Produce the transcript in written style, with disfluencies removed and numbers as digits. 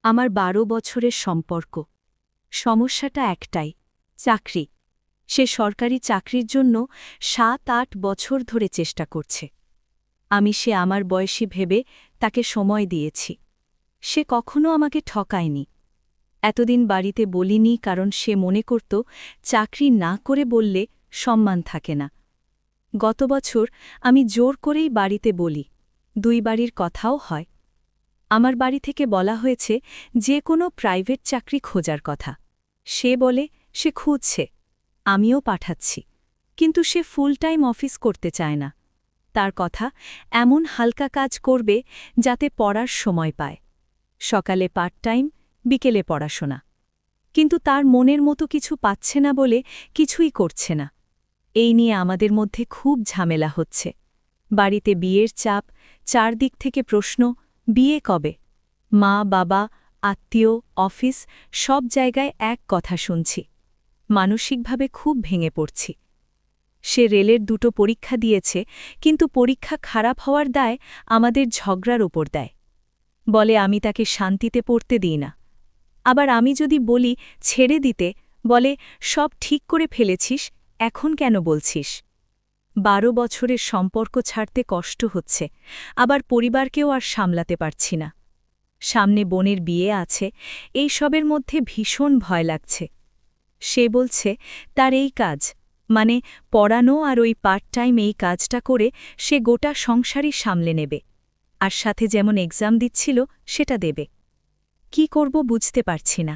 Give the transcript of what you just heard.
আমার ১২ বছরের সম্পর্ক। সমস্যাটা একটাই, চাকরি। সে সরকারি চাকরির জন্য ৭-৮ বছর ধরে চেষ্টা করছে। আমি সে আমার বয়সী ভেবে তাকে সময় দিয়েছি। সে কখনো আমাকে ঠকায়নি। এতদিন বাড়িতে বলিনি কারণ সে মনে করত চাকরি না করে বললে সম্মান থাকে না। গত বছর আমি জোর করেই বাড়িতে বলি, ২ বাড়ির কথাও হয়। আমার বাড়ি থেকে বলা হয়েছে যে কোনো প্রাইভেট চাকরি খোঁজার কথা। সে বলে সে খুঁজছে, আমিও পাঠাচ্ছি, কিন্তু সে ফুল টাইম অফিস করতে চায় না। তার কথা এমন হালকা কাজ করবে যাতে পড়ার সময় পায়, সকালে পার্ট টাইম, বিকেলে পড়াশোনা। কিন্তু তার মনের মতো কিছু পাচ্ছে না বলে কিছুই করছে না। এই নিয়ে আমাদের মধ্যে খুব ঝামেলা হচ্ছে। বাড়িতে বিয়ের চাপ, চারদিক থেকে প্রশ্ন, বিয়ে কবে? মা, বাবা, আত্মীয়, অফিস সব জায়গায় এক কথা শুনছি। মানসিকভাবে খুব ভেঙে পড়ছি। সে রেলের ২টো পরীক্ষা দিয়েছে, কিন্তু পরীক্ষা খারাপ হওয়ার দায় আমাদের ঝগড়ার ওপর দেয়। বলে আমি তাকে শান্তিতে পড়তে দিই না। আবার আমি যদি বলি ছেড়ে দিতে, বলে সব ঠিক করে ফেলেছিস, এখন কেন বলছিস? ১২ বছরের সম্পর্ক ছাড়তে কষ্ট হচ্ছে, আবার পরিবারকেও আর সামলাতে পারছি না। সামনে বোনের বিয়ে আছে, এই সবের মধ্যে ভীষণ ভয় লাগছে। সে বলছে তার এই কাজ, মানে পড়ানো আর ওই পার্ট টাইম এই কাজটা করে সে গোটা সংসারই সামলে নেবে, আর সাথে যেমন এক্সাম দিচ্ছিল সেটা দেবে। কি করব বুঝতে পারছি না।